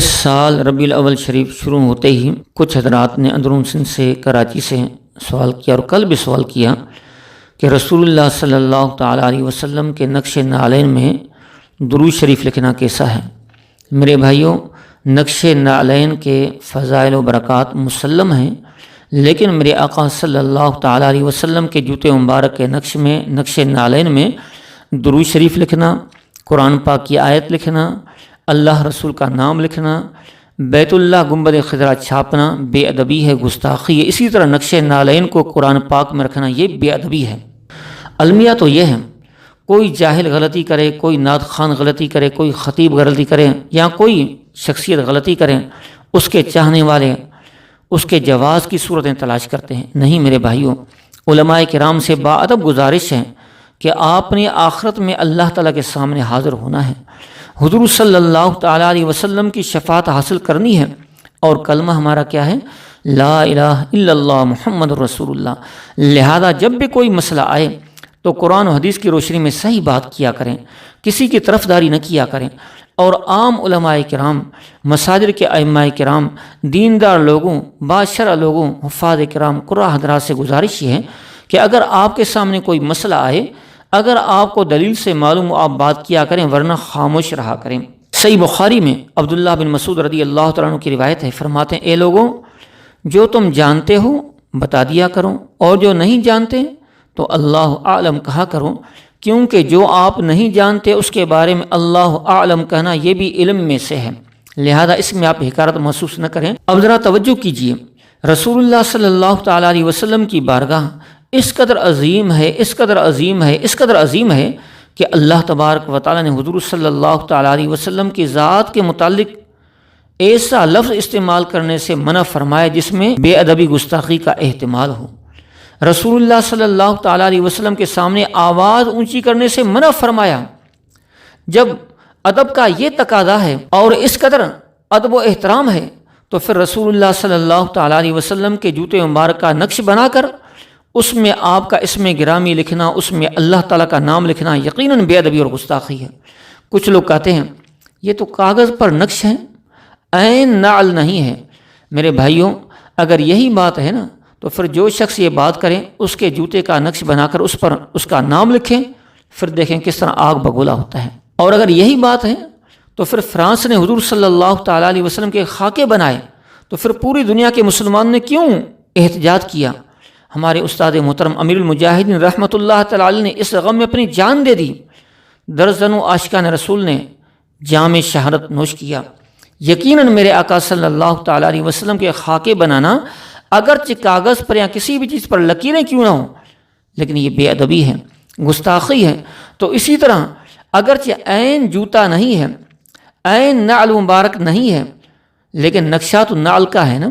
اس سال ربیع الاول شریف شروع ہوتے ہی کچھ حضرات نے اندرون سندھ سے، کراچی سے سوال کیا اور کل بھی سوال کیا کہ رسول اللہ صلی اللہ تعالیٰ علیہ وسلم کے نقش نعلین میں درود شریف لکھنا کیسا ہے؟ میرے بھائیوں، نقش نعلین کے فضائل و برکات مسلم ہیں، لیکن میرے آقا صلی اللہ تعالیٰ علیہ وسلم کے جوتے مبارک کے نقش نعلین میں درود شریف لکھنا، قرآن پاک کی آیت لکھنا، اللہ رسول کا نام لکھنا، بیت اللہ گنبد خضرا چھاپنا بے ادبی ہے، گستاخی ہے۔ اسی طرح نقش نعلین کو قرآن پاک میں رکھنا یہ بے ادبی ہے۔ المیہ تو یہ ہے، کوئی جاہل غلطی کرے، کوئی نعت خوان غلطی کرے، کوئی خطیب غلطی کرے یا کوئی شخصیت غلطی کرے، اس کے چاہنے والے اس کے جواز کی صورتیں تلاش کرتے ہیں۔ نہیں میرے بھائیوں، علماء کرام سے باادب گزارش ہے کہ آپ نے آخرت میں اللہ تعالیٰ کے سامنے حاضر ہونا ہے، حضور صلی اللہ تعالیٰ علیہ وسلم کی شفاعت حاصل کرنی ہے، اور کلمہ ہمارا کیا ہے؟ لا الہ الا اللہ محمد رسول اللہ۔ لہذا جب بھی کوئی مسئلہ آئے تو قرآن و حدیث کی روشنی میں صحیح بات کیا کریں، کسی کی طرفداری نہ کیا کریں، اور عام علماء کرام، مساجد کے ائمہ کرام، دیندار لوگوں، باشرع لوگوں، حفاظ کرام، قراء حضرات سے گزارش یہ ہے کہ اگر آپ کے سامنے کوئی مسئلہ آئے، اگر آپ کو دلیل سے معلوم ہو آپ بات کیا کریں، ورنہ خاموش رہا کریں۔ صحیح بخاری میں عبداللہ بن مسعود رضی اللہ تعالیٰ عنہ کی روایت ہے، فرماتے ہیں اے لوگوں، جو تم جانتے ہو بتا دیا کرو، اور جو نہیں جانتے تو اللہ اعلم کہا کرو، کیونکہ جو آپ نہیں جانتے اس کے بارے میں اللہ اعلم کہنا یہ بھی علم میں سے ہے، لہذا اس میں آپ حقارت محسوس نہ کریں۔ اب ذرا توجہ کیجئے، رسول اللہ صلی اللہ تعالیٰ علیہ وسلم کی بارگاہ اس قدر عظیم ہے، اس قدر عظیم ہے، اس قدر عظیم ہے کہ اللہ تبارک و تعالیٰ نے حضور صلی اللہ تعالیٰ علیہ وسلم کی ذات کے متعلق ایسا لفظ استعمال کرنے سے منع فرمایا جس میں بے ادبی گستاخی کا احتمال ہو۔ رسول اللہ صلی اللہ تعالیٰ علیہ وسلم کے سامنے آواز اونچی کرنے سے منع فرمایا۔ جب ادب کا یہ تقاضا ہے اور اس قدر ادب و احترام ہے تو پھر رسول اللہ صلی اللہ تعالیٰ علیہ وسلم کے جوتے مبارک کا نقش بنا کر اس میں آپ کا اسم گرامی لکھنا، اس میں اللہ تعالیٰ کا نام لکھنا یقیناً بے ادبی اور گستاخی ہے۔ کچھ لوگ کہتے ہیں یہ تو کاغذ پر نقش ہے، عین نعل نہیں ہے۔ میرے بھائیوں، اگر یہی بات ہے نا تو پھر جو شخص یہ بات کرے اس کے جوتے کا نقش بنا کر اس پر اس کا نام لکھیں، پھر دیکھیں کس طرح آگ بگولا ہوتا ہے۔ اور اگر یہی بات ہے تو پھر فرانس نے حضور صلی اللہ تعالیٰ علیہ وسلم کے خاکے بنائے، تو پھر پوری دنیا کے مسلمان نے کیوں احتجاج کیا؟ ہمارے استاد محترم امیر المجاہدین رحمۃ اللہ تعالیٰ علیہ نے اس غم میں اپنی جان دے دی، درجنوں عاشقان رسول نے جام شہادت نوش کیا۔ یقیناً میرے آقا صلی اللہ تعالیٰ علیہ وسلم کے خاکے بنانا اگرچہ کاغذ پر یا کسی بھی چیز پر لکیریں کیوں نہ ہوں، لیکن یہ بے ادبی ہے، گستاخی ہے۔ تو اسی طرح اگرچہ عین جوتا نہیں ہے، عین نعل مبارک نہیں ہے، لیکن نقشات النعل کا ہے نا،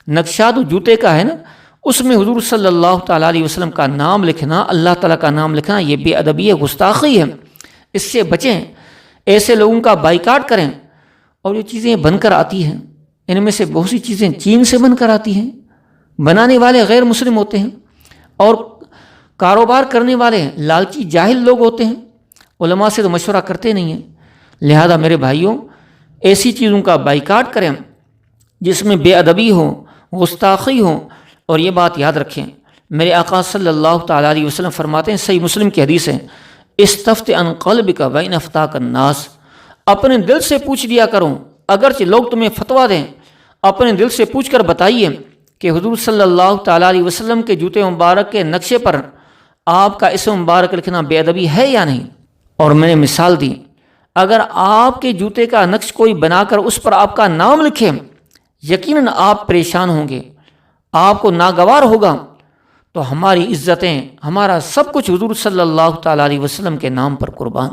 نقشات جوتے کا ہے نا، اس میں حضور صلی اللہ تعالیٰ علیہ وسلم کا نام لکھنا، اللہ تعالیٰ کا نام لکھنا یہ بے ادبی ہے، گستاخی ہے۔ اس سے بچیں، ایسے لوگوں کا بائیکاٹ کریں۔ اور یہ چیزیں بن کر آتی ہیں، ان میں سے بہت سی چیزیں چین سے بن کر آتی ہیں، بنانے والے غیر مسلم ہوتے ہیں، اور کاروبار کرنے والے لالچی جاہل لوگ ہوتے ہیں، علماء سے تو مشورہ کرتے نہیں ہیں۔ لہذا میرے بھائیوں، ایسی چیزوں کا بائیکاٹ کریں جس میں بے ادبی ہو، گستاخی ہو۔ اور یہ بات یاد رکھیں، میرے آقا صلی اللہ تعالیٰ علیہ وسلم فرماتے ہیں، صحیح مسلم کی حدیث ہے، استفت عن قلبک وان افتاک الناس، اپنے دل سے پوچھ لیا کرو، اگرچہ لوگ تمہیں فتویٰ دیں، اپنے دل سے پوچھ کر بتائیے کہ حضور صلی اللہ تعالیٰ علیہ وسلم کے جوتے مبارک کے نقشے پر آپ کا اسم مبارک لکھنا بے ادبی ہے یا نہیں۔ اور میں نے مثال دی، اگر آپ کے جوتے کا نقش کوئی بنا کر اس پر آپ کا نام لکھے، یقیناً آپ پریشان ہوں گے، آپ کو ناگوار ہوگا۔ تو ہماری عزتیں، ہمارا سب کچھ حضور صلی اللہ تعالیٰ علیہ وسلم کے نام پر قربان۔